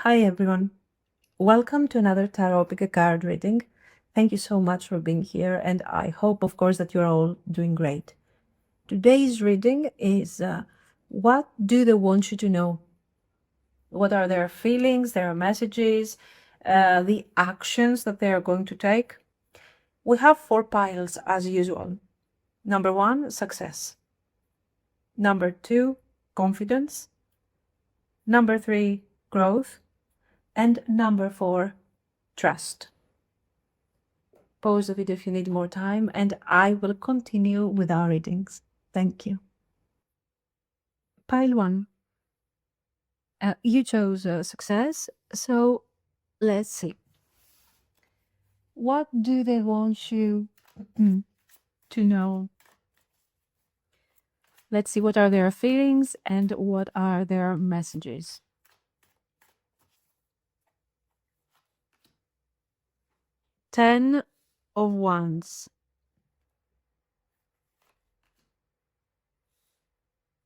Hi everyone. Welcome to another tarot pick a card reading. Thank you so much for being here, and I hope, of course, that you're all doing great. Today's reading is what do they want you to know? What are their feelings, their messages, the actions that they are going to take? We have 4 piles as usual. Number 1, success. Number 2, confidence. Number 3, growth. And number 4, trust. Pause the video if you need more time, and I will continue with our readings. Thank you. Pile 1. You chose success, so let's see. What do they want you to know? Let's see, what are their feelings and what are their messages? Ten of Wands.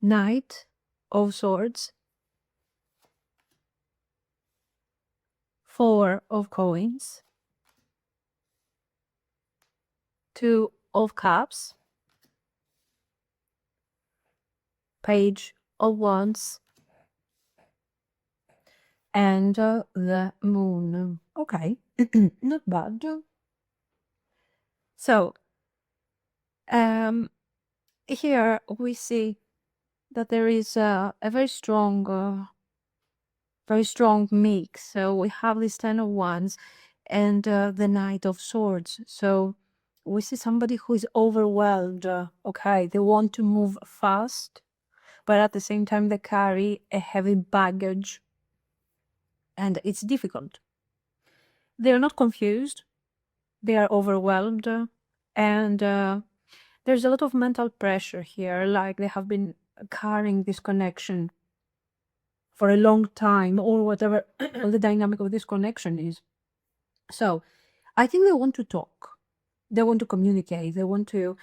Knight of Swords. 4 of Coins. 2 of Cups. Page of Wands. And the Moon. Okay, not bad. So, here we see that there is a very strong mix. So we have this 10 of Wands and the Knight of Swords. So we see somebody who is overwhelmed. Okay, they want to move fast, but at the same time they carry a heavy baggage, and it's difficult. They're not confused. They are overwhelmed, and there's a lot of mental pressure here, like they have been carrying this connection for a long time, or whatever the dynamic of this connection is. So I think they want to talk, they want to communicate, they want to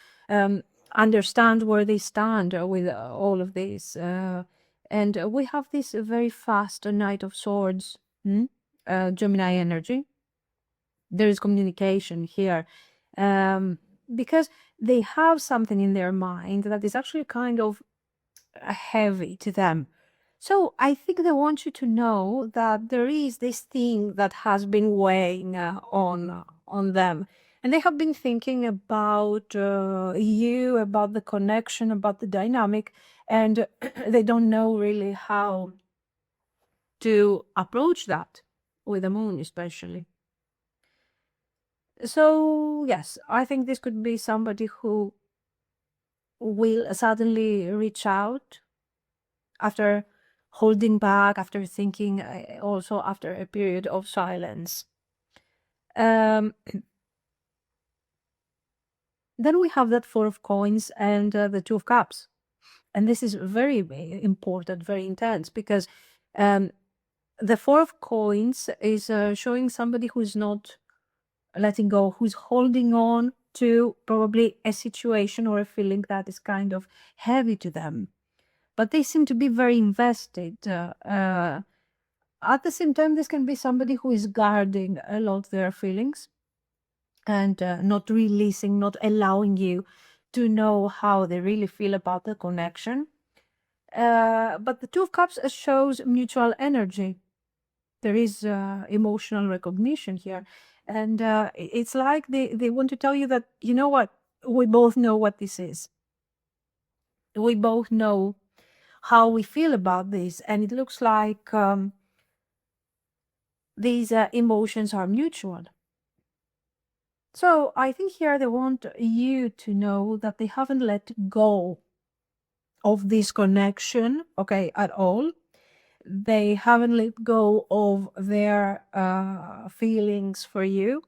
understand where they stand with all of this. And we have this very fast Knight of Swords, Gemini energy. There is communication here, because they have something in their mind that is actually kind of heavy to them. So I think they want you to know that there is this thing that has been weighing on them, and they have been thinking about you, about the connection, about the dynamic, and they don't know really how to approach that with the Moon, especially. So yes, I think this could be somebody who will suddenly reach out after holding back, after thinking, also after a period of silence. Then we have that 4 of Coins and the 2 of Cups. And this is very important, very intense, because the 4 of Coins is showing somebody who's not letting go, who's holding on to probably a situation or a feeling that is kind of heavy to them. But they seem to be very invested. At the same time, this can be somebody who is guarding a lot their feelings and not releasing, not allowing you to know how they really feel about the connection. But the 2 of Cups shows mutual energy. There is emotional recognition here. And it's like they want to tell you that, you know what, we both know what this is. We both know how we feel about this. And it looks like these emotions are mutual. So I think here they want you to know that they haven't let go of this connection, okay, at all. They haven't let go of their feelings for you.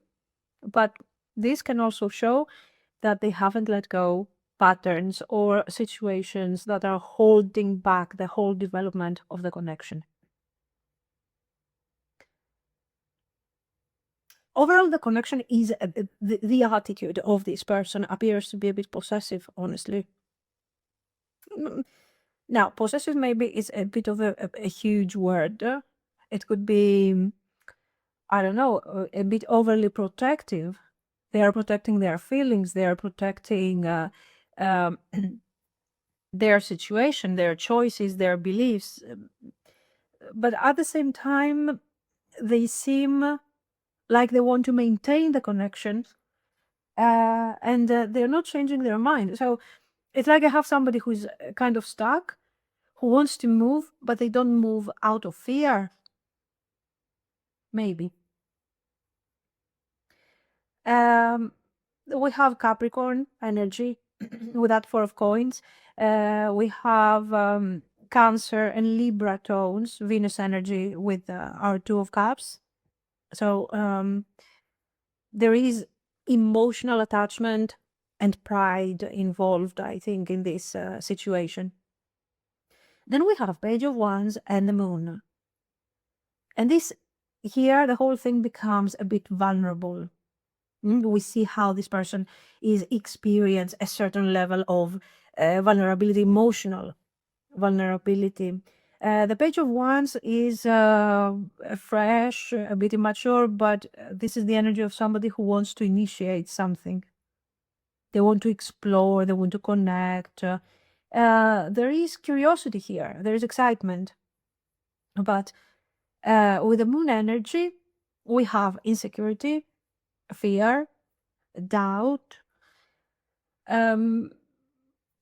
But this can also show that they haven't let go patterns or situations that are holding back the whole development of the connection. Overall, the connection is the attitude of this person appears to be a bit possessive, honestly. Now, possessive maybe is a bit of a huge word, It could be, I don't know, a bit overly protective. They are protecting their feelings. They are protecting um, their situation, their choices, their beliefs. But at the same time, they seem like they want to maintain the connection, and they're not changing their mind. So it's like I have somebody who's kind of stuck, who wants to move, but they don't move out of fear. Maybe. We have Capricorn energy with that Four of Coins. We have Cancer and Libra tones, Venus energy with our Two of Cups. So there is emotional attachment and pride involved, I think, in this situation. Then we have Page of Wands and the Moon. And this here, the whole thing becomes a bit vulnerable. We see how this person is experience a certain level of vulnerability, emotional vulnerability. The Page of Wands is fresh, a bit immature, but this is the energy of somebody who wants to initiate something. They want to explore, they want to connect. There is curiosity here, there is excitement. But with the Moon energy, we have insecurity, fear, doubt,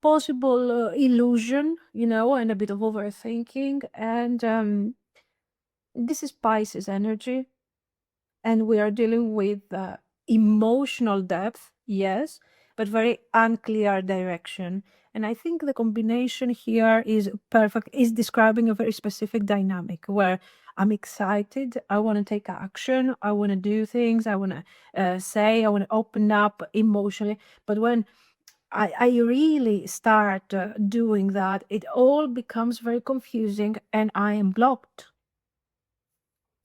possible illusion, and a bit of overthinking. And this is Pisces energy. And we are dealing with emotional depth, yes, but very unclear direction. And I think the combination here is perfect, is describing a very specific dynamic where I'm excited, I want to take action, I want to do things, I want to say, I want to open up emotionally. But when I really start doing that, it all becomes very confusing and I am blocked.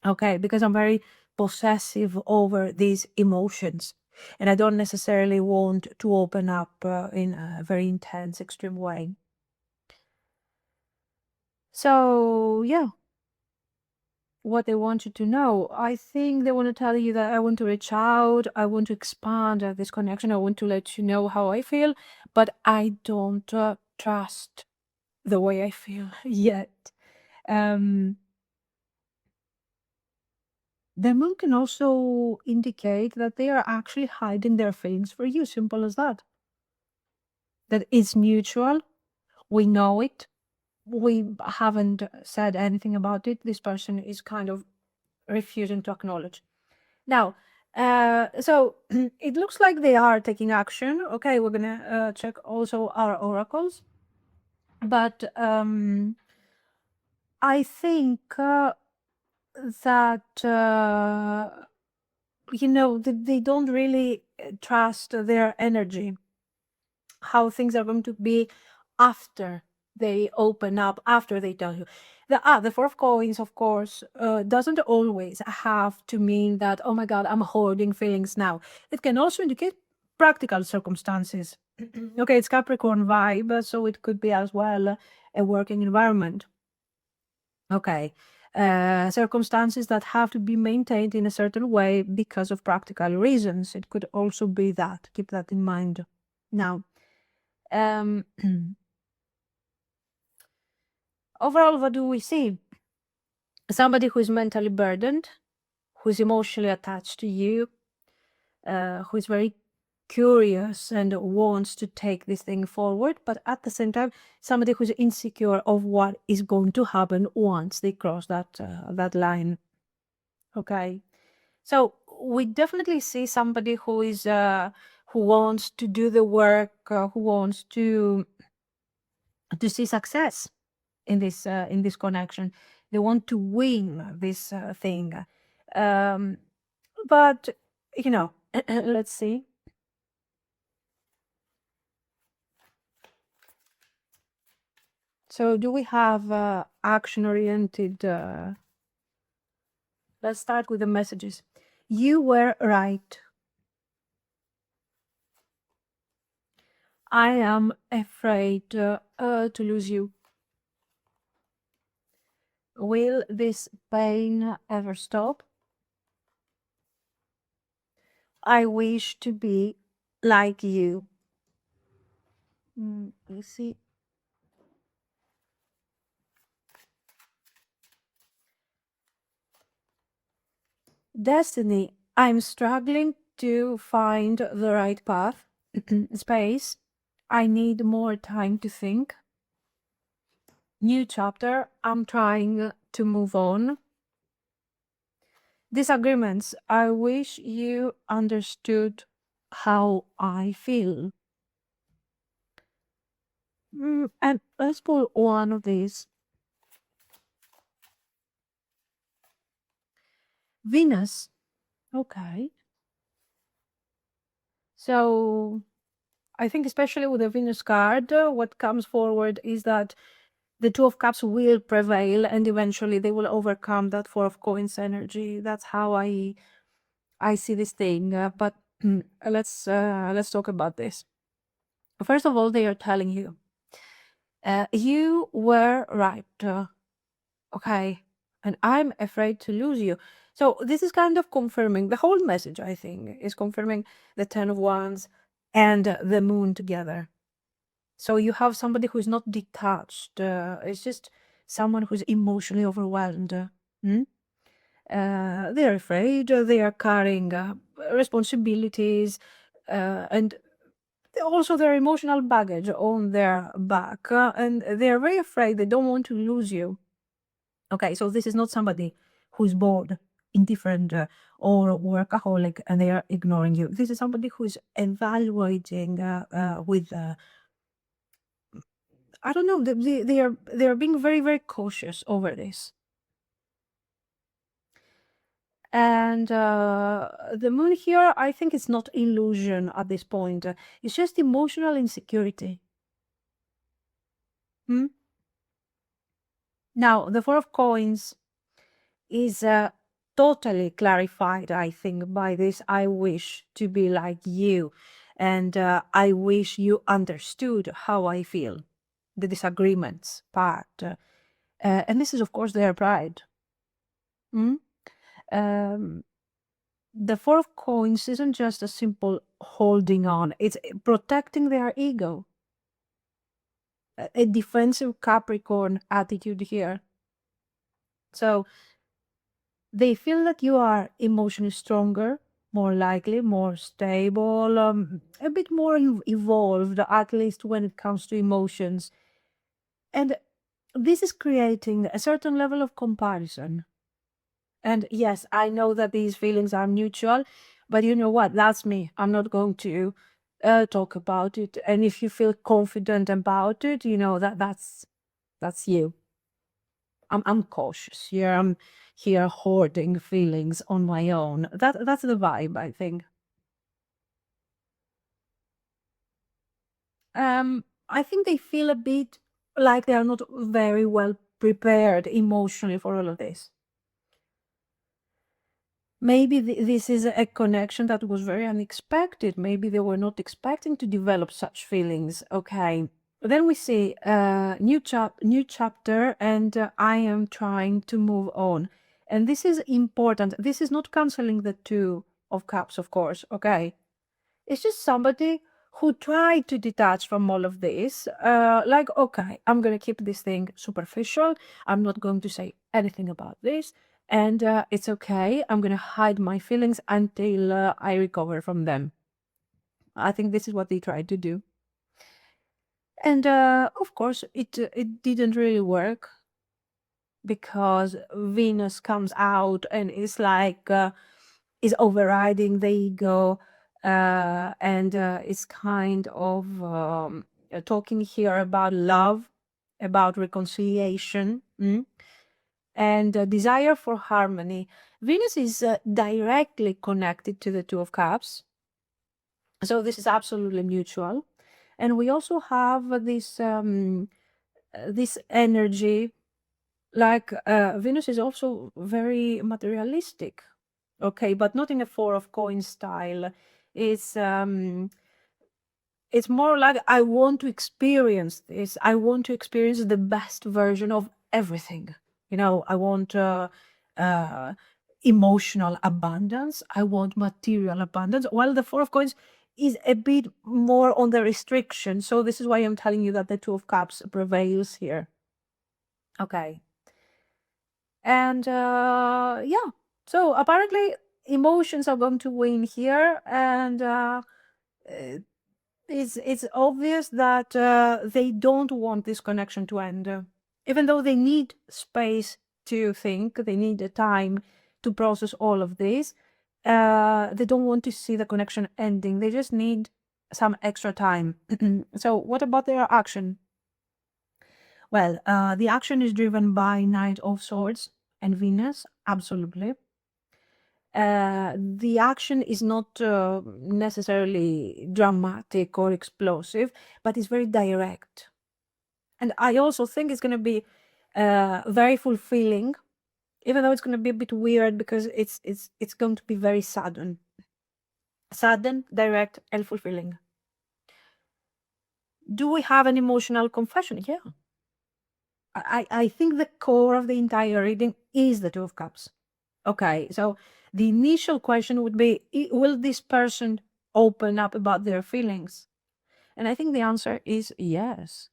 Okay, because I'm very possessive over these emotions and I don't necessarily want to open up in a very intense, extreme way. So, yeah, what they want you to know, I think they want to tell you that I want to reach out, I want to expand this connection, I want to let you know how I feel, but I don't trust the way I feel yet. Um, The Moon can also indicate that they are actually hiding their feelings for you. Simple as that. That it's mutual. We know it. We haven't said anything about it. This person is kind of refusing to acknowledge. Now, so it looks like they are taking action. Okay, we're gonna check also our oracles. But I think that they don't really trust their energy, how things are going to be after they open up, after they tell you. The Four of Coins, of course, doesn't always have to mean that, oh my God, I'm holding feelings now. It can also indicate practical circumstances. Okay, it's Capricorn vibe, so it could be as well a working environment. Okay. Circumstances that have to be maintained in a certain way because of practical reasons. It could also be that. Keep that in mind. Now, overall, what do we see? Somebody who is mentally burdened, who is emotionally attached to you, who is very curious and wants to take this thing forward, but at the same time, somebody who's insecure of what is going to happen once they cross that line. Okay. So we definitely see somebody who is who wants to do the work, who wants to see success in this connection. They want to win this thing, but let's see. So do we have action-oriented? Let's start with the messages. You were right. I am afraid to lose you. Will this pain ever stop? I wish to be like you. You see, destiny. I'm struggling to find the right path. Space. I need more time to think. New chapter. I'm trying to move on. Disagreements. I wish you understood how I feel. And let's pull one of these. Venus. Okay. So I think especially with the Venus card, what comes forward is that the Two of Cups will prevail and eventually they will overcome that Four of Coins energy. That's how I see this thing. But let's talk about this. First of all, they are telling you, you were right. Okay, and I'm afraid to lose you. So this is kind of confirming the whole message. I think is confirming the Ten of Wands and the Moon together. So you have somebody who is not detached. It's just someone who's emotionally overwhelmed. They're afraid. They are carrying responsibilities, and also their emotional baggage on their back, and they're very afraid. They don't want to lose you. Okay, so this is not somebody who's bored, indifferent, or workaholic, and they are ignoring you. This is somebody who's evaluating with I don't know. They are being very very cautious over this. And the moon here, I think it's not illusion at this point. It's just emotional insecurity. Hmm? Now, the Four of Coins is totally clarified, I think, by this. I wish to be like you. And I wish you understood how I feel. The disagreements part. And this is, of course, their pride. Hmm? The Four of Coins isn't just a simple holding on, it's protecting their ego. A defensive Capricorn attitude here. So they feel that you are emotionally stronger, more likely, more stable, a bit more evolved, at least when it comes to emotions. And this is creating a certain level of comparison. And yes, I know that these feelings are mutual, but you know what? That's me. I'm not going to talk about it. And if you feel confident about it, you know that's you. I'm cautious here. I'm here hoarding feelings on my own. That's the vibe, I think. I think they feel a bit like they are not very well prepared emotionally for all of this. Maybe this is a connection that was very unexpected. Maybe they were not expecting to develop such feelings. Okay. Then we see new chapter, and I am trying to move on. And this is important. This is not canceling the Two of Cups, of course. Okay. It's just somebody who tried to detach from all of this. Like, okay, I'm going to keep this thing superficial. I'm not going to say anything about this. And it's okay. I'm going to hide my feelings until I recover from them. I think this is what they tried to do. And of course, it didn't really work because Venus comes out and is like, is overriding the ego, and is kind of talking here about love, about reconciliation, and desire for harmony. Venus is directly connected to the Two of Cups, so this is absolutely mutual. And we also have this energy, like Venus is also very materialistic. Okay, but not in a Four of Coins style. It's it's more like I want to experience this. I want to experience the best version of everything. You know, I want uh, emotional abundance. I want material abundance. While the Four of Coins is a bit more on the restriction. So this is why I'm telling you that the Two of Cups prevails here. Okay. And yeah, so apparently emotions are going to win here. And it's obvious that they don't want this connection to end. Even though they need space to think, they need the time to process all of this. They don't want to see the connection ending. They just need some extra time. So what about their action? Well, the action is driven by Knight of Swords and Venus, absolutely. The action is not necessarily dramatic or explosive, but it's very direct. And I also think it's going to be very fulfilling, even though it's going to be a bit weird because it's going to be very sudden, direct, and fulfilling. Do we have an emotional confession? Yeah. I think the core of the entire reading is the Two of Cups. Okay, so the initial question would be, will this person open up about their feelings? And I think the answer is yes.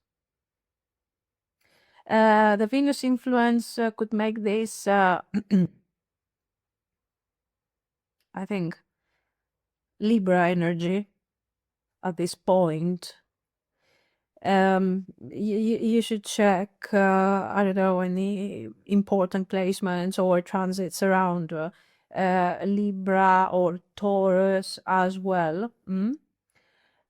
The Venus influence could make this, I think, Libra energy at this point. You should check, I don't know, any important placements or transits around Libra or Taurus as well.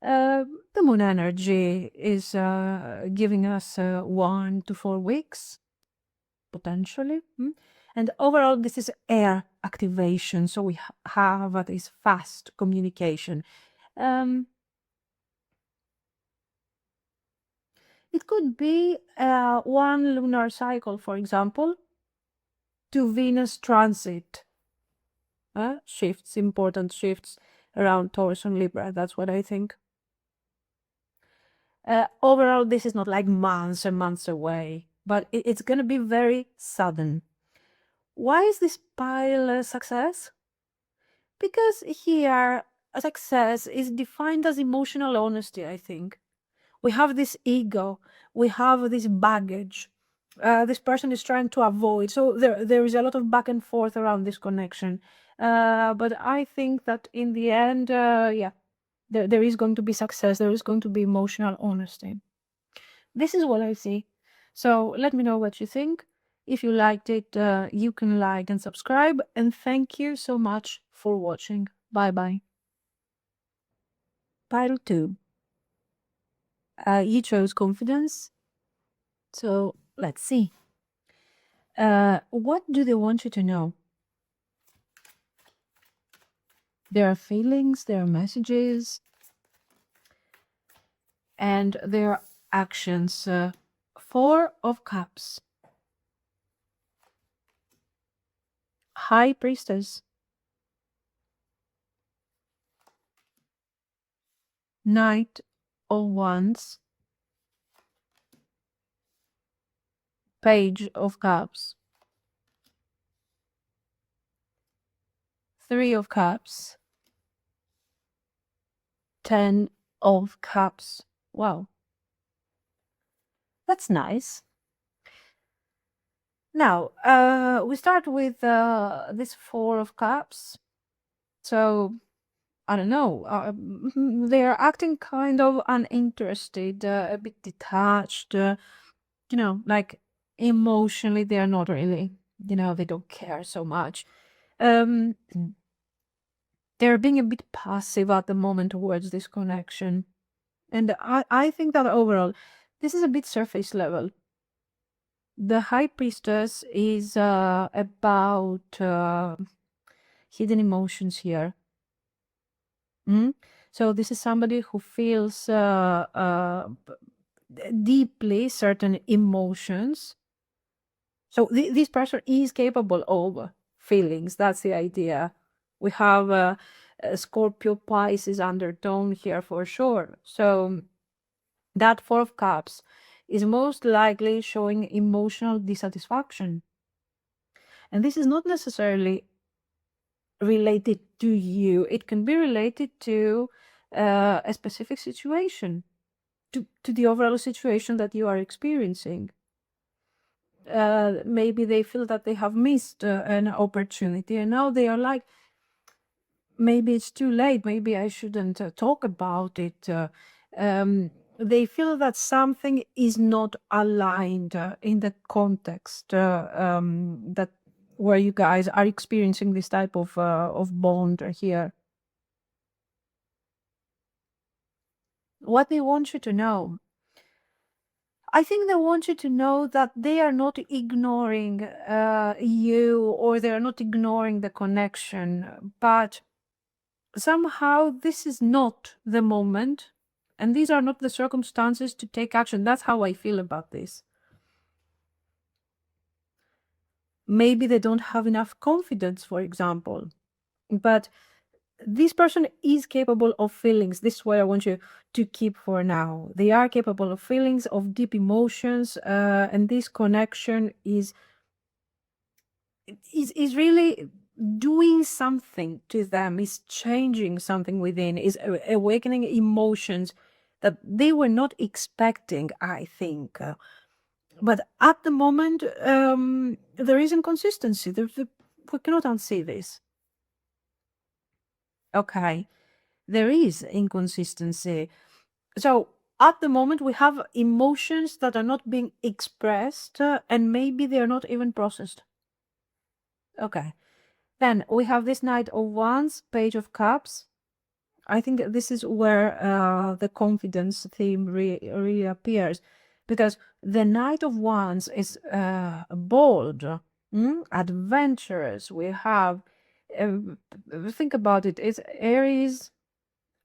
The moon energy is giving us 1 to 4 weeks, potentially. And overall, this is air activation. So we have this fast communication. It could be 1 lunar cycle, for example, to Venus transit. Shifts, important shifts around Taurus and Libra. That's what I think. Overall, this is not like months and months away, but it's going to be very sudden. Why is this pile a success? Because here, a success is defined as emotional honesty, I think. We have this ego, we have this baggage. This person is trying to avoid. So there is a lot of back and forth around this connection. But I think that in the end, yeah, there is going to be success. There is going to be emotional honesty. This is what I see. So let me know what you think. If you liked it, you can like and subscribe. And thank you so much for watching. Bye bye. Pile 2. You chose confidence. So let's see. What do they want you to know? There are feelings, there are messages, and there are actions. 4 of Cups. High Priestess. Knight of Wands. Page of Cups. 3 of Cups. 10 of Cups. Wow. That's nice. Now, we start with this 4 of Cups. So, I don't know, they're acting kind of uninterested, a bit detached, you know, like emotionally they're not really, you know, they don't care so much. They're being a bit passive at the moment towards this connection. And I think that overall, this is a bit surface level. The High Priestess is about hidden emotions here. So this is somebody who feels deeply certain emotions. So this person is capable of feelings. That's the idea. We have a Scorpio Pisces undertone here for sure. So that 4 of Cups is most likely showing emotional dissatisfaction. And this is not necessarily related to you. It can be related to a specific situation, to the overall situation that you are experiencing. Maybe they feel that they have missed an opportunity, and now they are like, maybe it's too late, maybe I shouldn't talk about it. They feel that something is not aligned in the context that where you guys are experiencing this type of bond here. What they want you to know, I think they want you to know that they are not ignoring you, or they are not ignoring the connection, but somehow this is not the moment, and these are not the circumstances to take action. That's how I feel about this. Maybe they don't have enough confidence, for example, but this person is capable of feelings. This is what I want you to keep for now. They are capable of feelings, of deep emotions, and this connection is really doing something to them, is changing something within, is awakening emotions that they were not expecting, I think. But at the moment, there is inconsistency. We cannot unsee this. Okay, there is inconsistency. So at the moment, we have emotions that are not being expressed, and maybe they are not even processed. Okay. Then we have this Knight of Wands, Page of Cups. I think this is where the confidence theme reappears, because the Knight of Wands is bold, adventurous. We have, think about it, it's Aries,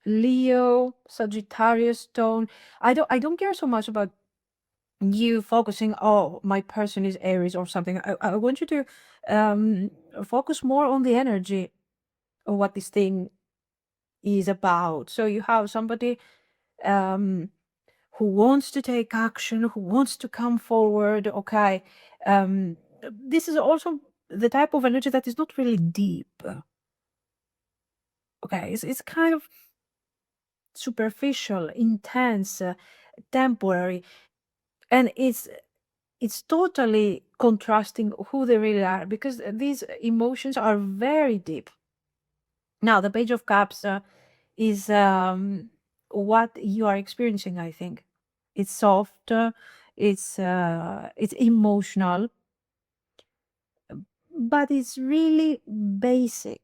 Leo, Sagittarius stone. I don't care so much about you focusing, oh, my person is Aries or something. I want you to focus more on the energy of what this thing is about. So you have somebody who wants to take action, who wants to come forward. Okay, this is also the type of energy that is not really deep. Okay, it's kind of superficial, intense, temporary, and it's totally contrasting who they really are, because these emotions are very deep. Now, the Page of Cups is what you are experiencing, I think. It's soft, it's emotional, but it's really basic.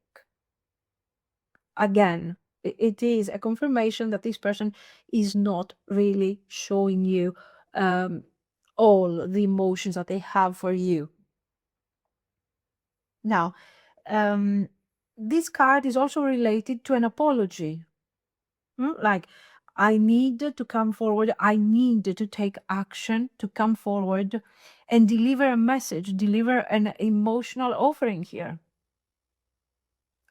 Again, it is a confirmation that this person is not really showing you all the emotions that they have for you. Now, this card is also related to an apology. Like, I need to come forward, I need to take action, to come forward and deliver a message, deliver an emotional offering here.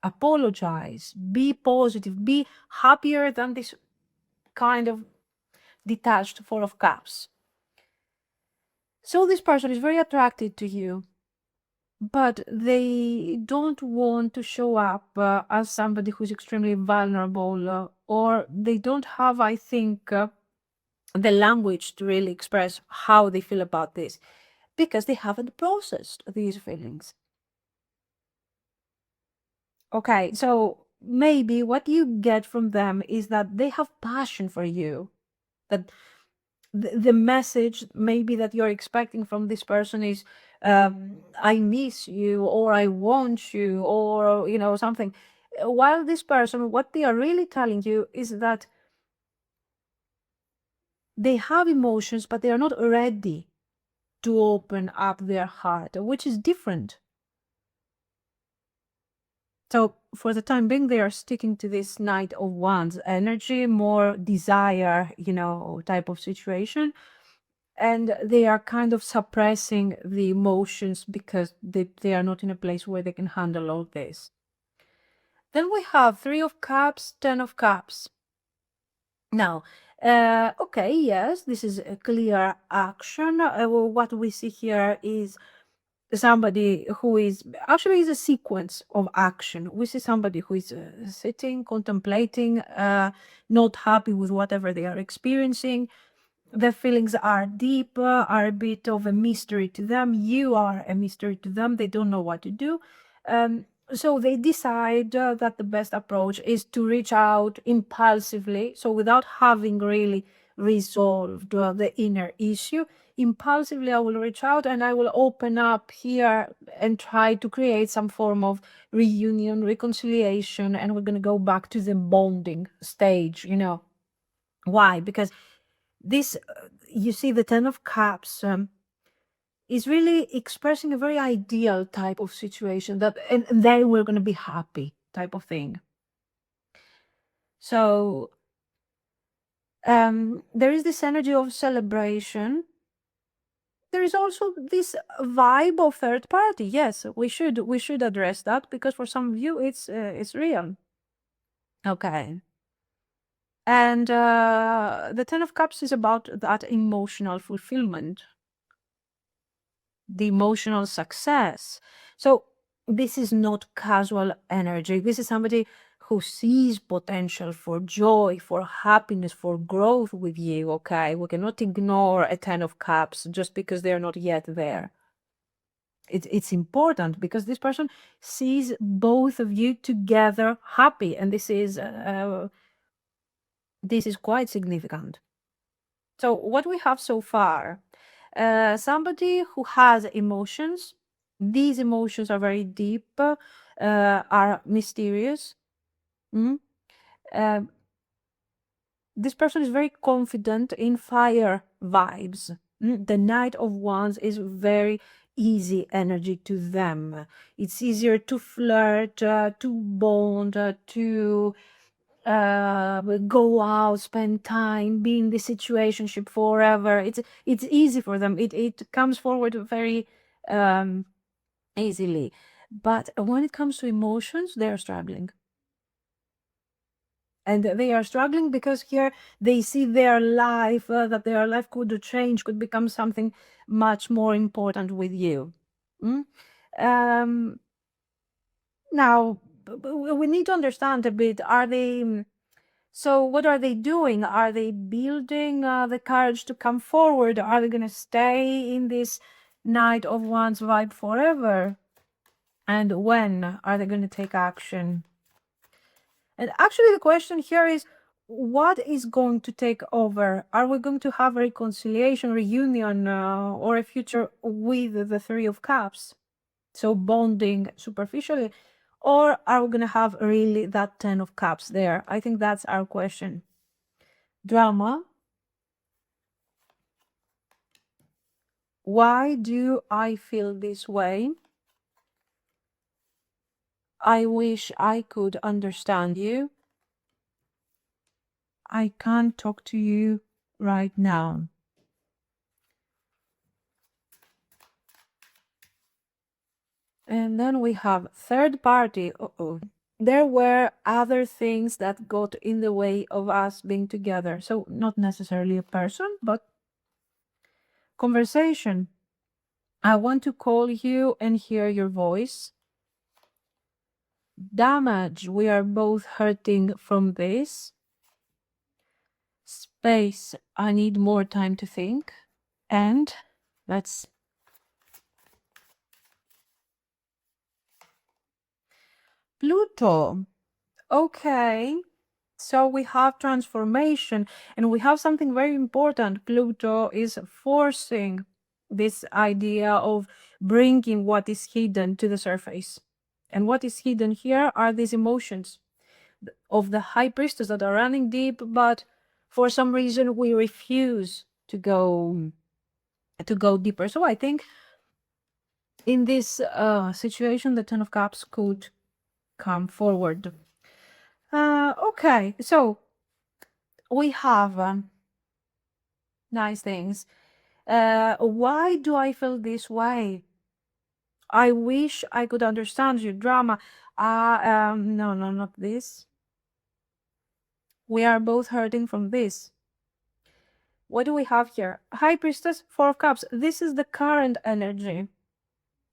Apologize, be positive, be happier than this kind of detached Four of Cups. So this person is very attracted to you, but they don't want to show up as somebody who's extremely vulnerable, or they don't have, I think, the language to really express how they feel about this, because they haven't processed these feelings. Okay, so maybe what you get from them is that they have passion for you, that the message maybe that you're expecting from this person is I miss you, or I want you, or something, while this person, what they are really telling you is that they have emotions, but they are not ready to open up their heart, which is different. So for the time being, they are sticking to this Knight of Wands energy, more desire, type of situation. And they are kind of suppressing the emotions because they are not in a place where they can handle all this. Then we have Three of Cups, Ten of Cups. Now, okay, yes, this is a clear action. What we see here is somebody who is actually is a sequence of action. We see somebody who is sitting, contemplating, not happy with whatever they are experiencing. The feelings are deep, are a bit of a mystery to them. You are a mystery to them. They don't know what to do. So they decide that the best approach is to reach out impulsively. So without having really resolved the inner issue, impulsively I will reach out and I will open up here and try to create some form of reunion, reconciliation, and we're going to go back to the bonding stage, you know. Why? Because this, you see, the Ten of Cups is really expressing a very ideal type of situation that, and they were going to be happy type of thing. So there is this energy of celebration. There is also this vibe of third party. Yes, we should address that, because for some of you it's real. Okay. And the Ten of Cups is about that emotional fulfillment, the emotional success. So this is not casual energy. This is somebody who sees potential for joy, for happiness, for growth with you. Okay, we cannot ignore a Ten of Cups just because they're not yet there. It's important because this person sees both of you together happy, and this is quite significant. So what we have so far, somebody who has emotions. These emotions are very deep, are mysterious. Mm? Uh, this person is very confident in fire vibes. The Knight of Wands is very easy energy to them. It's easier to flirt, to bond, to go out, spend time, be in the situationship forever. It's easy for them. It comes forward very easily. But when it comes to emotions, they are struggling. And they are struggling because here they see their life, that their life could change, could become something much more important with you. Mm? Now, we need to understand a bit, are they... So what are they doing? Are they building the courage to come forward? Are they going to stay in this Knight of Wands vibe forever? And when are they going to take action? And actually the question here is, what is going to take over? Are we going to have a reconciliation, reunion, or a future with the Three of Cups? So bonding superficially, or are we going to have really that Ten of Cups there? I think that's our question. Drama. Why do I feel this way? I wish I could understand you. I can't talk to you right now. And then we have third party. There were other things that got in the way of us being together. So not necessarily a person, but conversation. I want to call you and hear your voice. Damage. We are both hurting from this. Space. I need more time to think. And let's... Pluto. Okay. So we have transformation, and we have something very important. Pluto is forcing this idea of bringing what is hidden to the surface. And what is hidden here are these emotions of the High Priestess that are running deep, but for some reason we refuse to go deeper. So I think in this situation, the Ten of Cups could come forward. Okay, so we have nice things. Why do I feel this way? I wish I could understand you. Drama. No, not this. We are both hurting from this. What do we have here? High Priestess, Four of Cups. This is the current energy.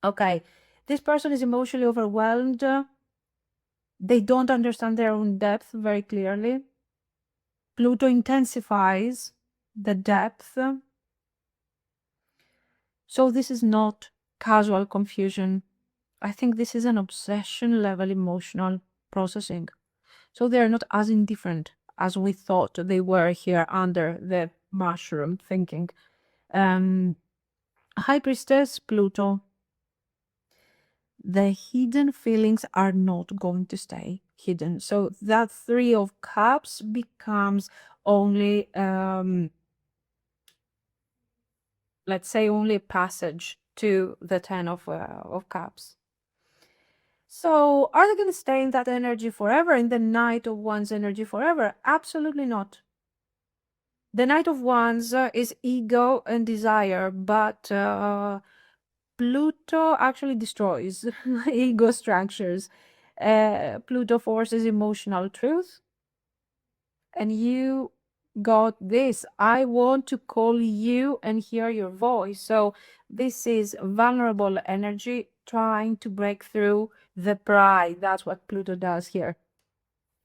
Okay, this person is emotionally overwhelmed. They don't understand their own depth very clearly. Pluto intensifies the depth. So this is not casual confusion. I think this is an obsession level emotional processing. So they're not as indifferent as we thought they were here under the mushroom thinking. High Priestess, Pluto. The hidden feelings are not going to stay hidden. So that Three of Cups becomes only, let's say, only a passage to the Ten of Cups. So are they going to stay in that energy forever, in the Knight of Wands energy forever? Absolutely not. The Knight of Wands is ego and desire, but Pluto actually destroys ego structures. Pluto forces emotional truth. And you got this. I want to call you and hear your voice. So this is vulnerable energy trying to break through the pride. That's what Pluto does here.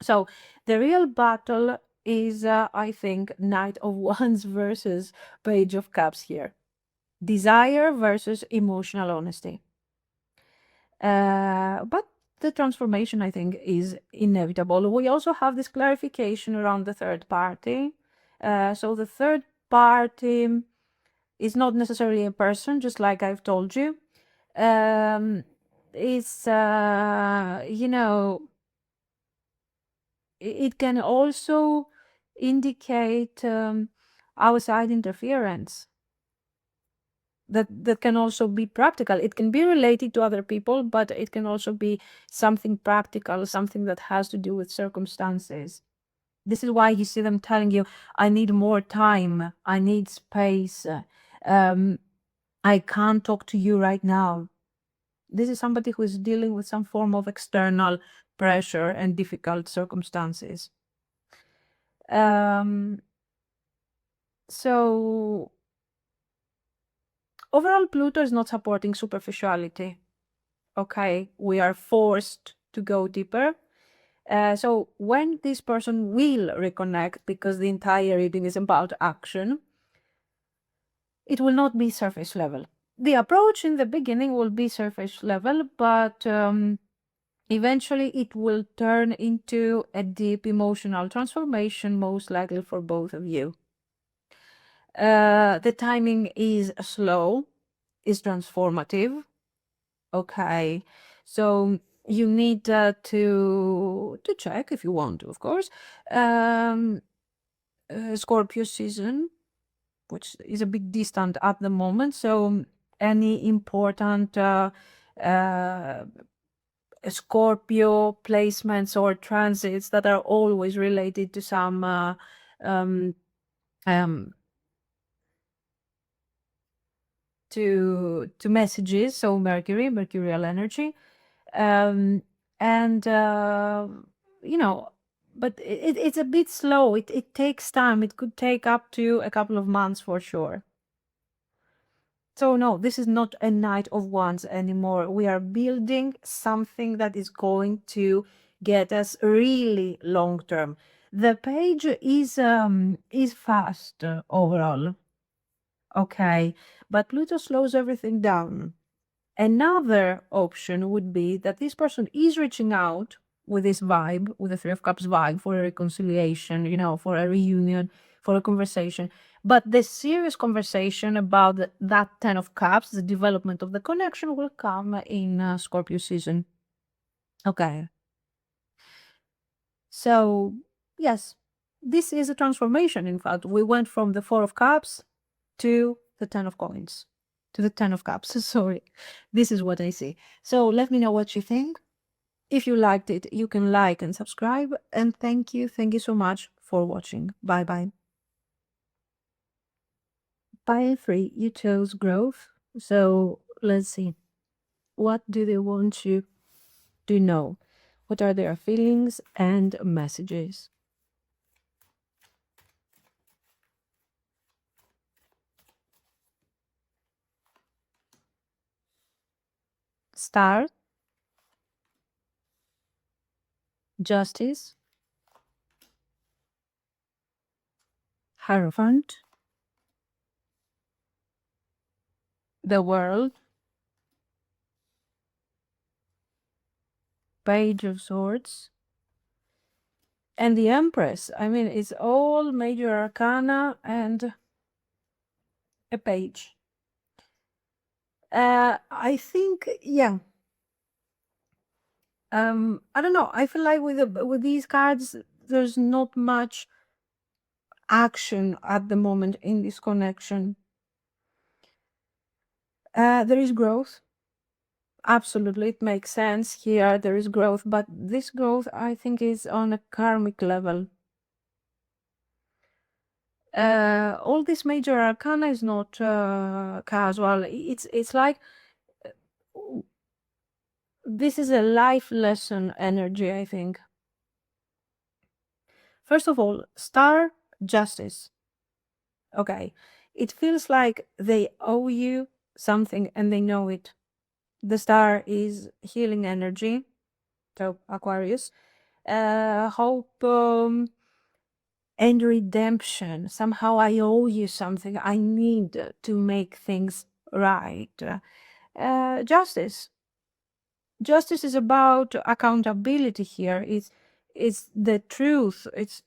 So the real battle is, I think, Knight of Wands versus Page of Cups here. Desire versus emotional honesty. But the transformation, I think, is inevitable. We also have this clarification around the third party. So the third party is not necessarily a person, just like I've told you. It's, you know, it can also indicate outside interference. That can also be practical. It can be related to other people, but it can also be something practical, something that has to do with circumstances. This is why you see them telling you, I need more time, I need space, I can't talk to you right now. This is somebody who is dealing with some form of external pressure and difficult circumstances. So overall, Pluto is not supporting superficiality. Okay, we are forced to go deeper. So when this person will reconnect, because the entire reading is about action, it will not be surface level. The approach in the beginning will be surface level, but eventually it will turn into a deep emotional transformation, most likely for both of you. The timing is slow, is transformative. Okay, so you need to check if you want to, of course. Scorpio season, which is a bit distant at the moment. So any important Scorpio placements or transits that are always related to some to messages. So mercurial energy. You know, but it's a bit slow. It takes time. It could take up to a couple of months for sure. So no, this is not a Knight of Wands anymore. We are building something that is going to get us really long term. The page is fast overall. Okay, but Pluto slows everything down. Another option would be that this person is reaching out with this vibe, with the Three of Cups vibe, for a reconciliation, you know, for a reunion, for a conversation. But the serious conversation about that Ten of Cups, the development of the connection, will come in Scorpio season. Okay. So, yes, this is a transformation. In fact, we went from the Four of Cups to the Ten of Coins, to the Ten of Cups. Sorry, this is what I see. So let me know what you think. If you liked it, you can like and subscribe. And thank you so much for watching. Bye bye. Pile 3, you chose growth. So let's see. What do they want you to know? What are their feelings and messages? Star, Justice, Hierophant, the World, Page of Swords, and the Empress. I mean, it's all major arcana and a page. I think, yeah. I don't know. I feel like with these cards, there's not much action at the moment in this connection. There is growth. Absolutely, it makes sense here. There is growth, but this growth, I think, is on a karmic level. All this major arcana is not casual. It's like this is a life lesson energy, I think. First of all, Star, Justice. Okay, it feels like they owe you something and they know it. The Star is healing energy, so Aquarius. Hope and redemption. Somehow I owe you something. I need to make things right. Justice. Justice is about accountability here. It's the truth. It's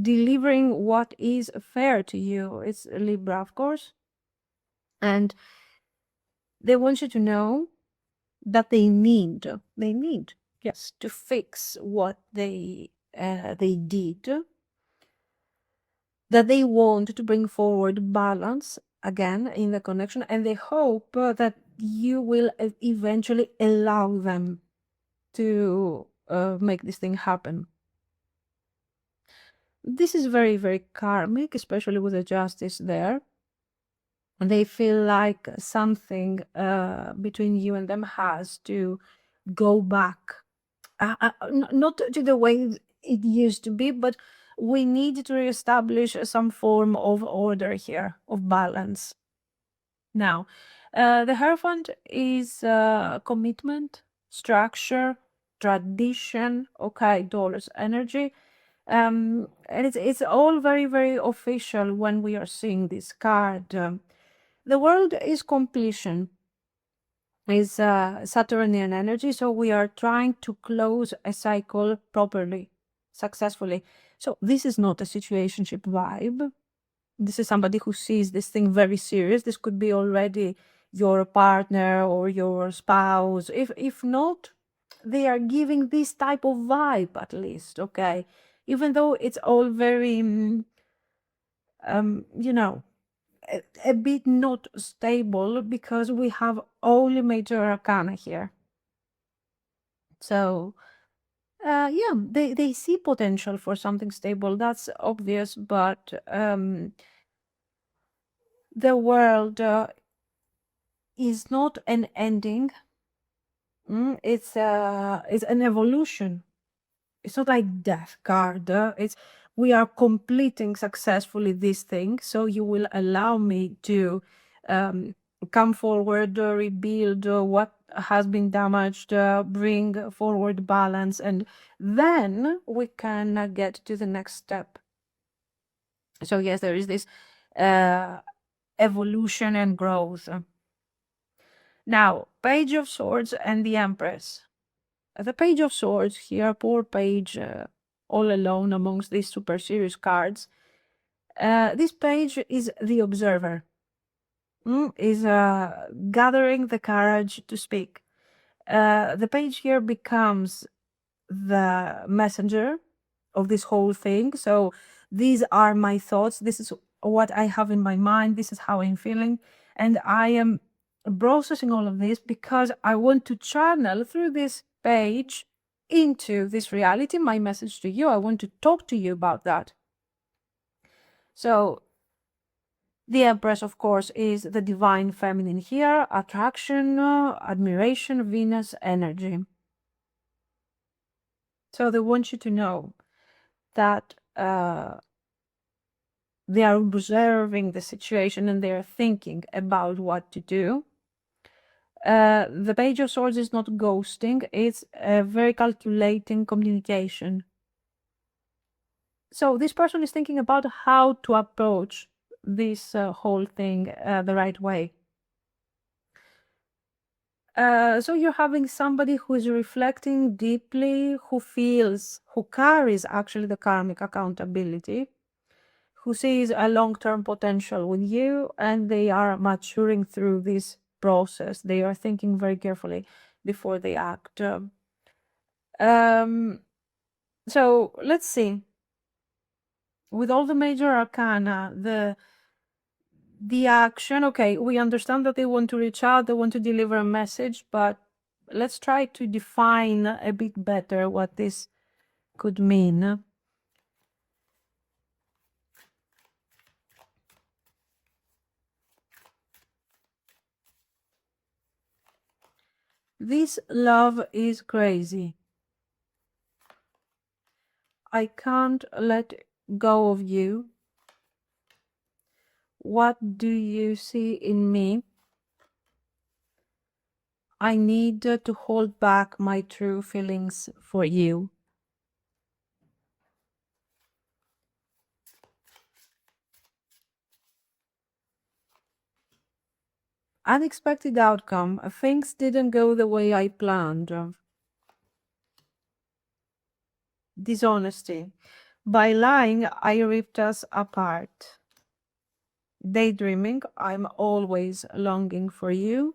delivering what is fair to you. It's Libra, of course. And they want you to know that they need, yes, to fix what they did, that they want to bring forward balance again in the connection, and they hope that you will eventually allow them to make this thing happen. This is very, very karmic, especially with the Justice there. And they feel like something between you and them has to go back. Not to the way it used to be, but we need to reestablish some form of order here, of balance. Now, the Hierophant is commitment, structure, tradition, okay, dollars, energy. And it's all very, very official when we are seeing this card. The World is completion, is Saturnian energy, so we are trying to close a cycle properly, successfully. So this is not a situationship vibe. This is somebody who sees this thing very serious. This could be already your partner or your spouse. If not, they are giving this type of vibe at least, okay? Even though it's all very, you know, a bit not stable because we have only major arcana here. So, yeah, they see potential for something stable. That's obvious, but the world is not an ending. It's an evolution. It's not like death card. It's we are completing successfully this thing. So you will allow me to come forward, rebuild what has been damaged, bring forward balance, and then we can get to the next step. So yes, there is this evolution and growth. Now, Page of Swords and the Empress. The Page of Swords here, poor Page, all alone amongst these super serious cards. This page is the observer, is gathering the courage to speak. The page here becomes the messenger of this whole thing. So these are my thoughts. This is what I have in my mind. This is how I'm feeling. And I am processing all of this because I want to channel through this page into this reality, my message to you. I want to talk to you about that. So the Empress, of course, is the divine feminine here, attraction, admiration, Venus energy. So they want you to know that they are observing the situation and they are thinking about what to do. The Page of Swords is not ghosting, it's a very calculating communication. So this person is thinking about how to approach this whole thing the right way. So you're having somebody who is reflecting deeply, who carries actually the karmic accountability, who sees a long-term potential with you, and they are maturing through this process. They are thinking very carefully before they act. So let's see. With all the major arcana, the action, okay, we understand that they want to reach out, they want to deliver a message, but let's try to define a bit better what this could mean. This love is crazy. I can't let go of you. What do you see in me? I need to hold back my true feelings for you. Unexpected outcome. Things didn't go the way I planned. Dishonesty. By lying, I ripped us apart. Daydreaming. I'm always longing for you.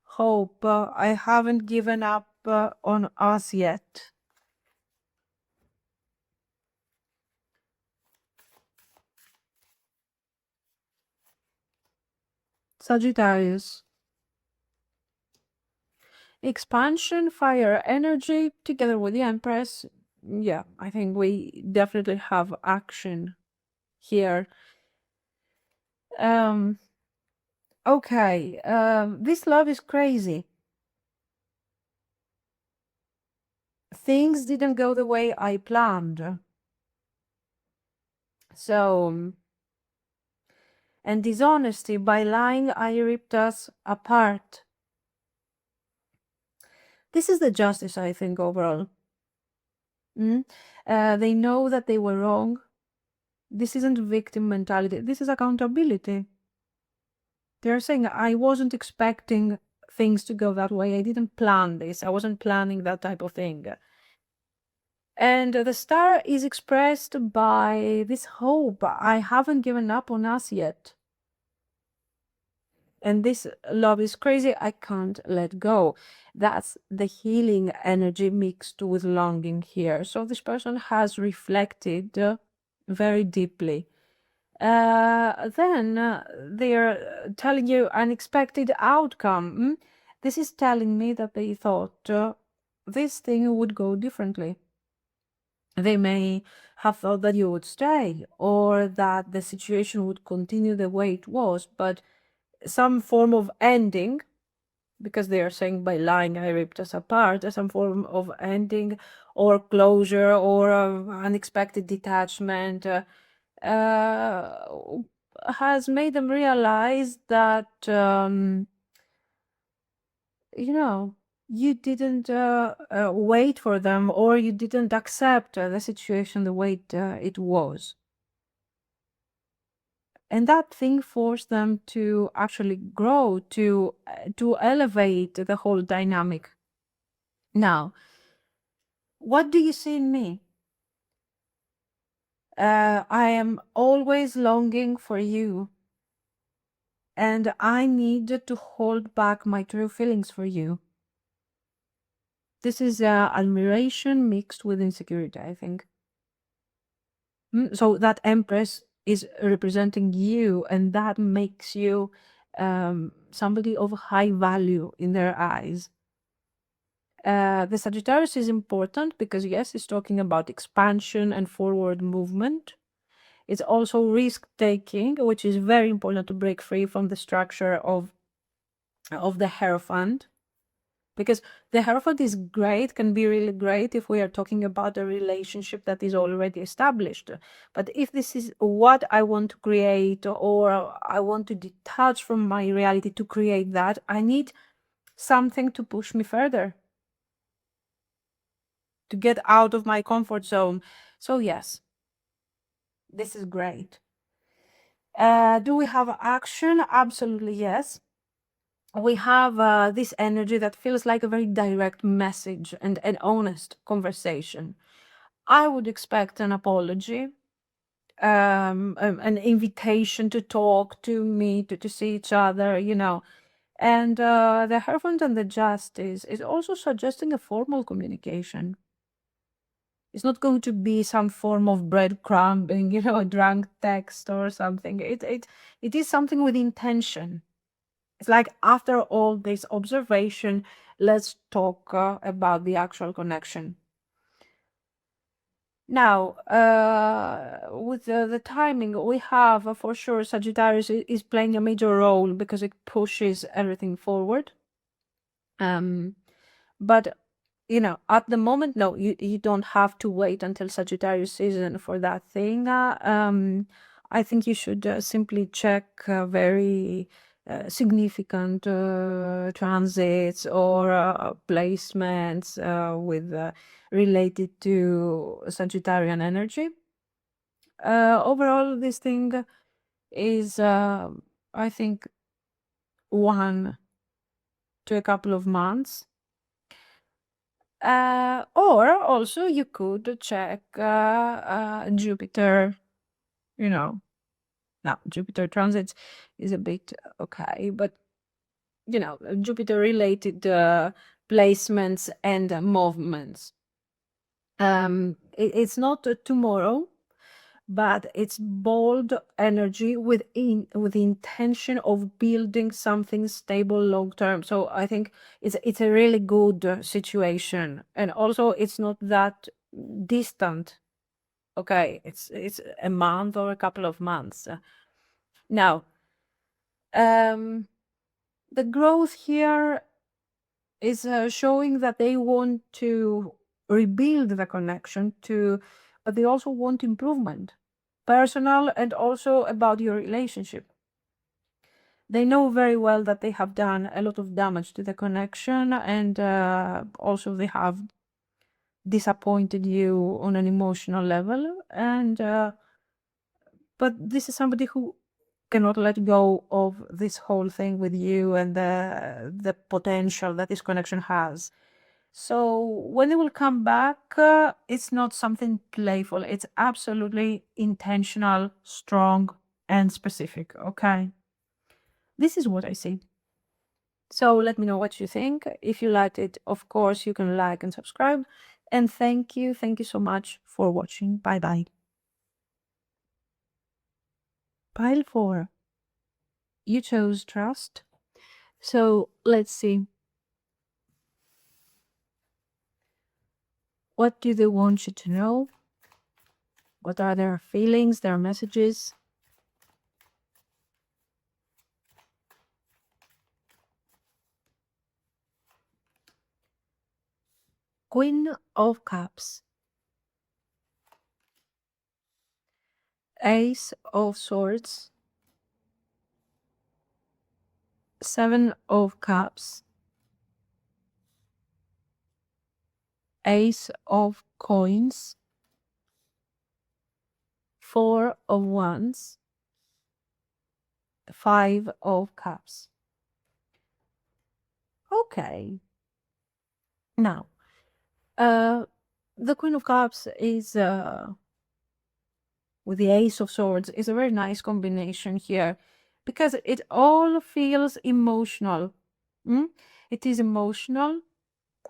Hope. I haven't given up on us yet. Sagittarius. Expansion, fire, energy, together with the Empress. Yeah, I think we definitely have action here. Okay, this love is crazy. Things didn't go the way I planned. So, and dishonesty, by lying, I ripped us apart. This is the justice, I think, overall. They know that they were wrong. This isn't victim mentality. This is accountability. They're saying, I wasn't expecting things to go that way. I didn't plan this. I wasn't planning that type of thing. And the star is expressed by this hope. I haven't given up on us yet. And this love is crazy. I can't let go. That's the healing energy mixed with longing here. So this person has reflected very deeply. Then they're telling you unexpected outcome. This is telling me that they thought this thing would go differently. They may have thought that you would stay or that the situation would continue the way it was, but some form of ending, because they are saying by lying I ripped us apart, some form of ending or closure or unexpected detachment has made them realize that you didn't wait for them, or you didn't accept the situation the way it was. And that thing forced them to actually grow, to elevate the whole dynamic. Now, what do you see in me? I am always longing for you, and I need to hold back my true feelings for you. This is admiration mixed with insecurity, I think. So that Empress is representing you, and that makes you somebody of high value in their eyes. The Sagittarius is important because, yes, it's talking about expansion and forward movement. It's also risk-taking, which is very important to break free from the structure of the Hierophant. Because the Hierophant is great, can be really great if we are talking about a relationship that is already established. But if this is what I want to create, or I want to detach from my reality to create that, I need something to push me further, to get out of my comfort zone. So yes, this is great. Do we have action? Absolutely yes. We have this energy that feels like a very direct message and an honest conversation. I would expect an apology, an invitation to talk, to meet, to see each other, you know. And the Hierophant and the Justice is also suggesting a formal communication. It's not going to be some form of breadcrumbing, you know, a drunk text or something. It is something with intention. It's like, after all this observation, let's talk about the actual connection. Now, with the timing, we have for sure Sagittarius is playing a major role because it pushes everything forward. But you know, at the moment, no, you don't have to wait until Sagittarius season for that thing. I think you should simply check very significant transits or placements with related to Sagittarian energy. Overall, this thing is, I think, 1 to a couple of months. Or also you could check Jupiter, you know. Now, Jupiter transits is a bit okay, but you know, Jupiter related placements and movements. It's not tomorrow, but it's bold energy with the intention of building something stable long term. So I think it's a really good situation, and also it's not that distant. Okay, it's a month or a couple of months. Now, the growth here is showing that they want to rebuild the connection to, but they also want improvement, personal and also about your relationship. They know very well that they have done a lot of damage to the connection, and also they have disappointed you on an emotional level. And but this is somebody who cannot let go of this whole thing with you and the potential that this connection has. So when they will come back, it's not something playful. It's absolutely intentional, strong, and specific. Okay. This is what I see. So let me know what you think. If you liked it, of course, you can like and subscribe. And thank you. Thank you so much for watching. Bye bye. Pile 4. You chose trust. So let's see. What do they want you to know? What are their feelings, their messages? Queen of Cups. Ace of Swords. 7 of Cups. Ace of Coins. 4 of Wands. 5 of Cups. Okay. Now, the Queen of Cups is with the Ace of Swords is a very nice combination here, because it all feels emotional. It is emotional.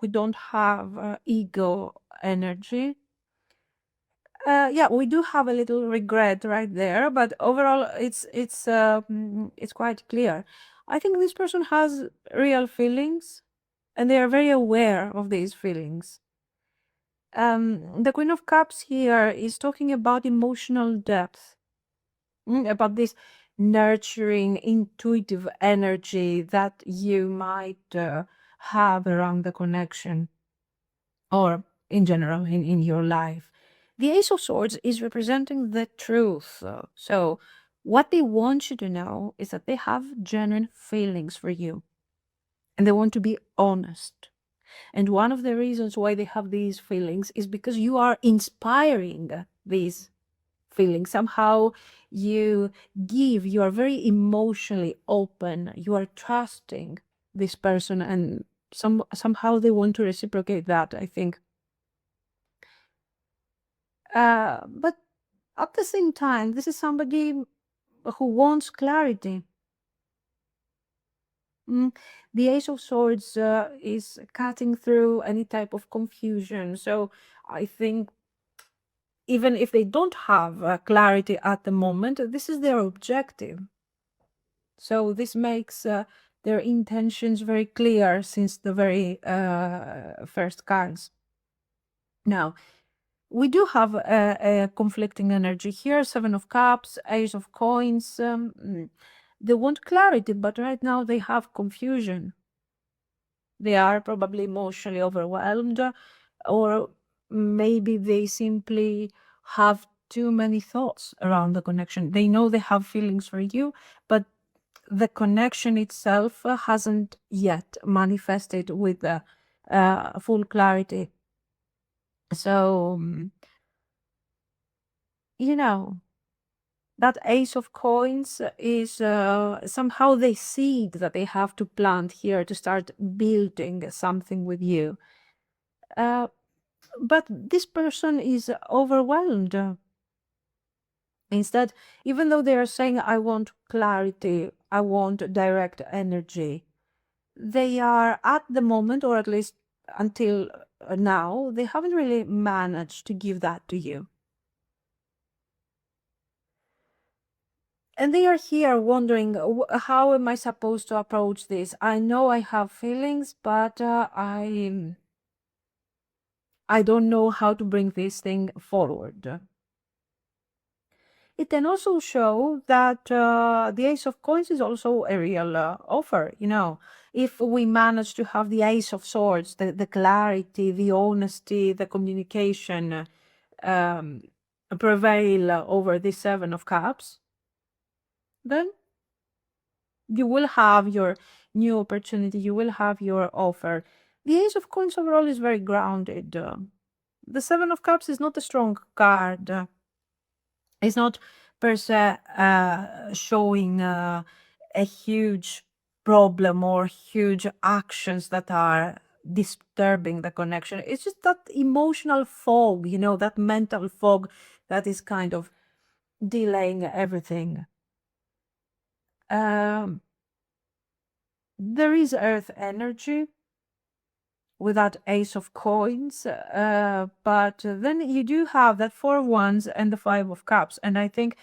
We don't have ego energy. Yeah, we do have a little regret right there, but overall, it's quite clear. I think this person has real feelings, and they are very aware of these feelings. The Queen of Cups here is talking about emotional depth, about this nurturing, intuitive energy that you might have around the connection, or in general in your life. The Ace of Swords is representing the truth. So what they want you to know is that they have genuine feelings for you and they want to be honest. And one of the reasons why they have these feelings is because you are inspiring these feelings. Somehow you are very emotionally open, you are trusting this person, and somehow they want to reciprocate that, I think. But at the same time, this is somebody who wants clarity. The Ace of Swords is cutting through any type of confusion. So I think even if they don't have clarity at the moment, this is their objective. So this makes their intentions very clear since the very first cards. Now, we do have a conflicting energy here. 7 of Cups, Ace of Coins. They want clarity, but right now they have confusion. They are probably emotionally overwhelmed, or maybe they simply have too many thoughts around the connection. They know they have feelings for you, but the connection itself hasn't yet manifested with full clarity. So, you know, that Ace of Coins is somehow the seed that they have to plant here to start building something with you. But this person is overwhelmed. Instead, even though they are saying, I want clarity, I want direct energy, they are at the moment, or at least until now, they haven't really managed to give that to you. And they are here wondering, how am I supposed to approach this? I know I have feelings, but I don't know how to bring this thing forward. It can also show that the Ace of Coins is also a real offer. If we manage to have the Ace of Swords, the clarity, the honesty, the communication prevail over the 7 of Cups, then you will have your new opportunity, you will have your offer. The Ace of Coins overall is very grounded. The 7 of Cups is not a strong card. It's not per se showing a huge problem or huge actions that are disturbing the connection. It's just that emotional fog, that mental fog that is kind of delaying everything. There is earth energy with that Ace of Coins, but then you do have that 4 of Wands and the 5 of Cups, and I think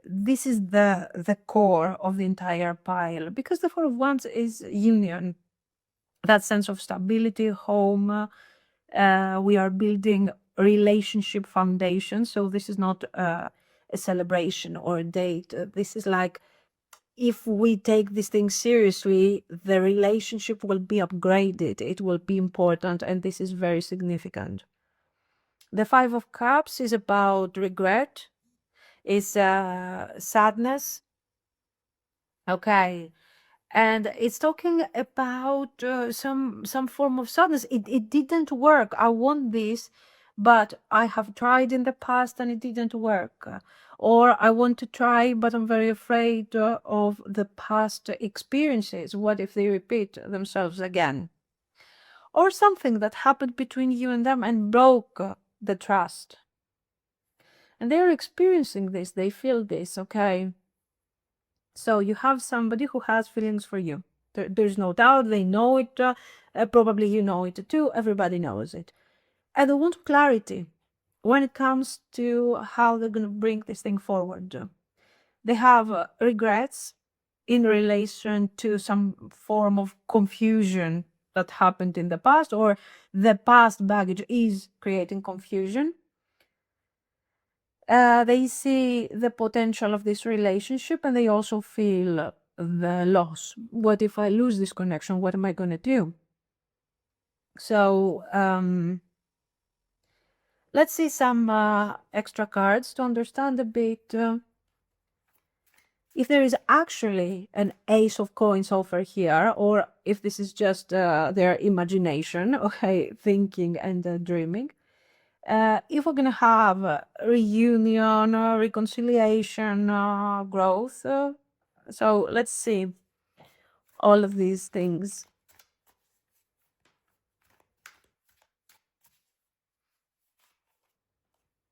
this is the core of the entire pile, because the 4 of Wands is union, that sense of stability, home. We are building relationship foundation, so this is not a celebration or a date. This is like, if we take this thing seriously, the relationship will be upgraded, it will be important, and this is very significant. The 5 of Cups is about regret, is sadness. Okay. And it's talking about some form of sadness. It didn't work. I want this, but I have tried in the past and it didn't work. Or I want to try, but I'm very afraid of the past experiences. What if they repeat themselves again? Or something that happened between you and them and broke the trust. And they're experiencing this. They feel this, okay? So you have somebody who has feelings for you. There's no doubt. They know it. Probably you know it too. Everybody knows it. And they want clarity when it comes to how they're going to bring this thing forward. They have regrets in relation to some form of confusion that happened in the past, or the past baggage is creating confusion. They see the potential of this relationship, and they also feel the loss. What if I lose this connection? What am I going to do? So let's see some extra cards to understand a bit if there is actually an ace of coins over here, or if this is just their imagination, okay, thinking and dreaming. If we're gonna have reunion, reconciliation, growth. So let's see all of these things.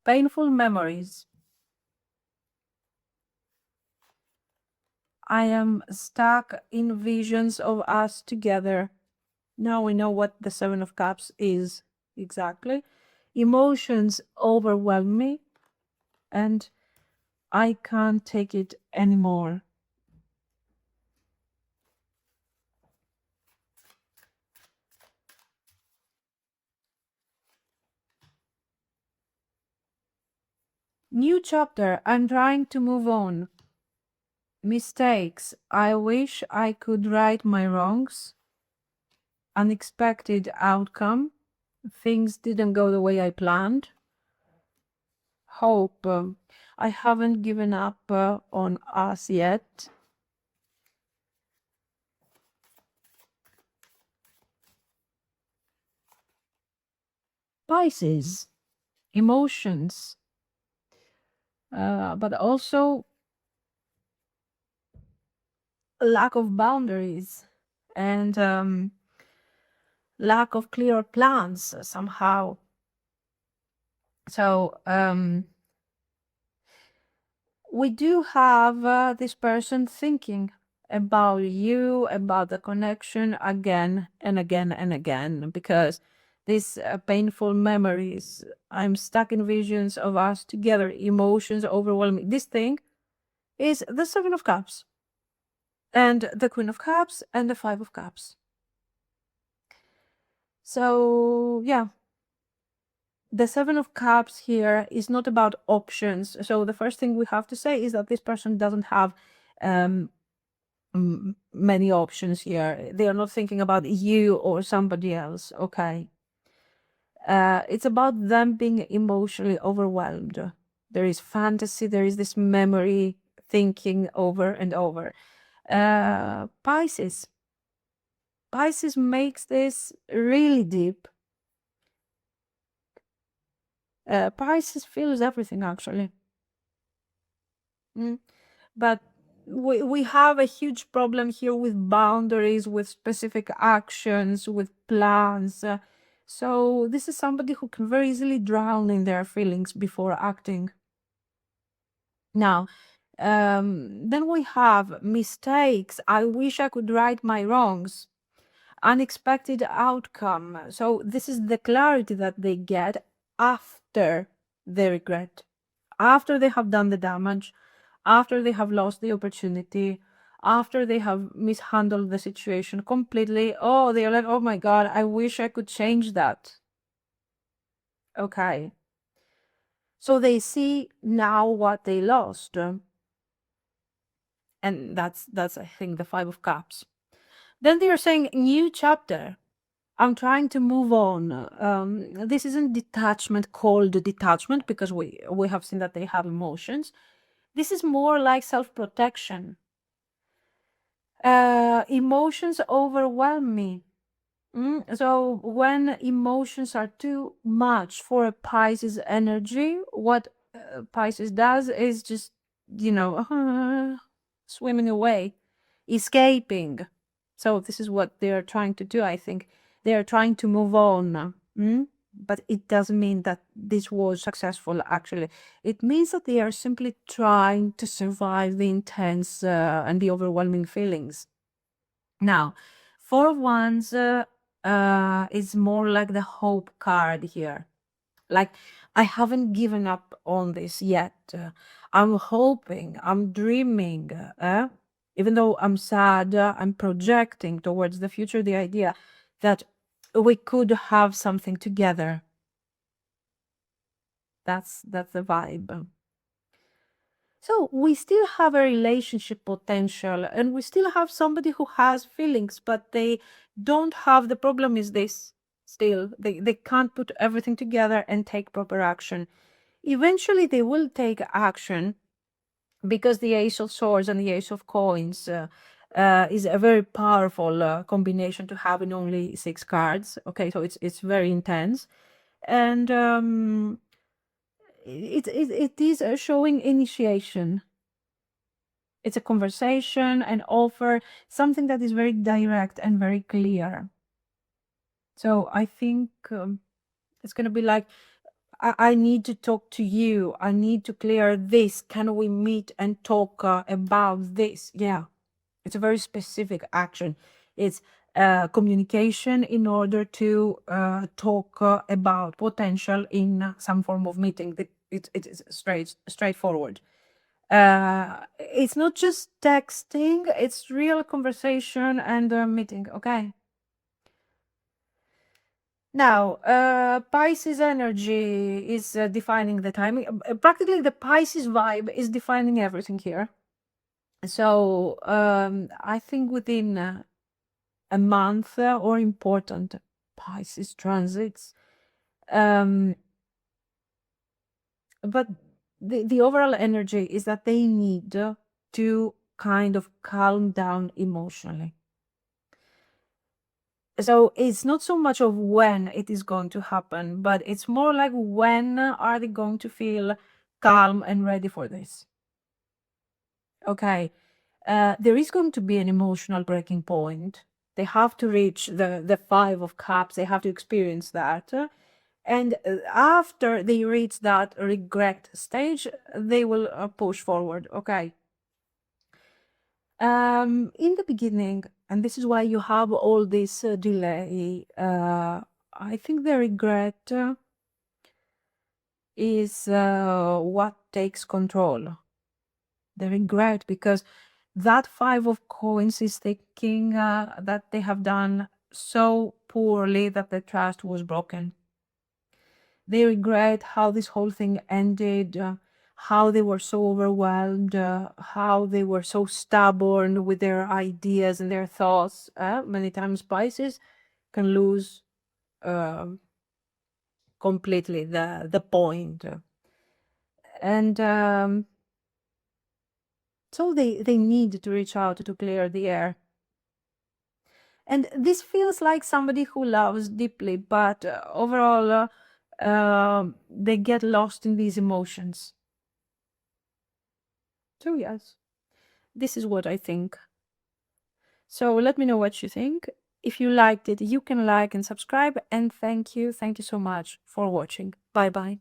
Painful memories. I am stuck in visions of us together. Now we know what the Seven of Cups is exactly. Emotions overwhelm me and I can't take it anymore. New chapter. I'm trying to move on. Mistakes. I wish I could right my wrongs. Unexpected outcome. Things didn't go the way I planned. Hope. I haven't given up on us yet. Pisces. Emotions. But also lack of boundaries and lack of clear plans somehow. So we do have this person thinking about you, about the connection again and again and again, because these painful memories, I'm stuck in visions of us together, emotions overwhelming. This thing is the Seven of Cups and the Queen of Cups and the Five of Cups. So yeah, the Seven of Cups here is not about options. So the first thing we have to say is that this person doesn't have many options here. They are not thinking about you or somebody else. Okay. It's about them being emotionally overwhelmed. There is fantasy, there is this memory thinking over and over. Pisces. Pisces makes this really deep. Pisces feels everything actually. But we have a huge problem here with boundaries, with specific actions, with plans. So this is somebody who can very easily drown in their feelings before acting. Now, then we have mistakes. I wish I could right my wrongs. Unexpected outcome. So this is the clarity that they get after the regret, after they have done the damage, after they have lost the opportunity, after they have mishandled the situation completely. Oh, they're like, oh my God, I wish I could change that. Okay. So they see now what they lost. And that's I think the Five of Cups. Then they are saying new chapter. I'm trying to move on. This isn't detachment called detachment because we have seen that they have emotions. This is more like self-protection. Emotions overwhelm me. So when emotions are too much for a Pisces energy, what Pisces does is just, swimming away, escaping. So this is what they are trying to do, I think. They are trying to move on. But it doesn't mean that this was successful, actually. It means that they are simply trying to survive the intense and the overwhelming feelings. Now, Four of Wands is more like the hope card here. Like, I haven't given up on this yet. I'm hoping, I'm dreaming. Even though I'm sad, I'm projecting towards the future the idea that we could have something together. That's the vibe. So we still have a relationship potential and we still have somebody who has feelings, but they don't have, the problem is this. still. They can't put everything together and take proper action. Eventually, they will take action, because the Ace of Swords and the Ace of Coins is a very powerful combination to have in only 6 cards. Okay, so it's very intense, and it is showing initiation. It's a conversation, an offer, something that is very direct and very clear. So I think it's going to be like, I need to talk to you. I need to clear this. Can we meet and talk about this? Yeah, it's a very specific action. It's communication in order to talk about potential in some form of meeting. It's straightforward. It's not just texting, it's real conversation and meeting. Okay. Now, Pisces energy is defining the timing. Practically, the Pisces vibe is defining everything here. So, I think within a month or important Pisces transits, but the overall energy is that they need to kind of calm down emotionally. So it's not so much of when it is going to happen, but it's more like, when are they going to feel calm and ready for this? Okay, there is going to be an emotional breaking point. They have to reach the 5 of Cups. They have to experience that. And after they reach that regret stage, they will push forward. Okay. In the beginning, and this is why you have all this delay, I think the regret is what takes control. The regret, because that 5 of Coins is thinking that they have done so poorly that the trust was broken. They regret how this whole thing ended, how they were so overwhelmed, how they were so stubborn with their ideas and their thoughts. Many times Pisces can lose completely the point. And so they need to reach out to clear the air. And this feels like somebody who loves deeply, but overall, they get lost in these emotions. So yes, this is what I think. So let me know what you think. If you liked it, you can like and subscribe. And thank you so much for watching. Bye bye.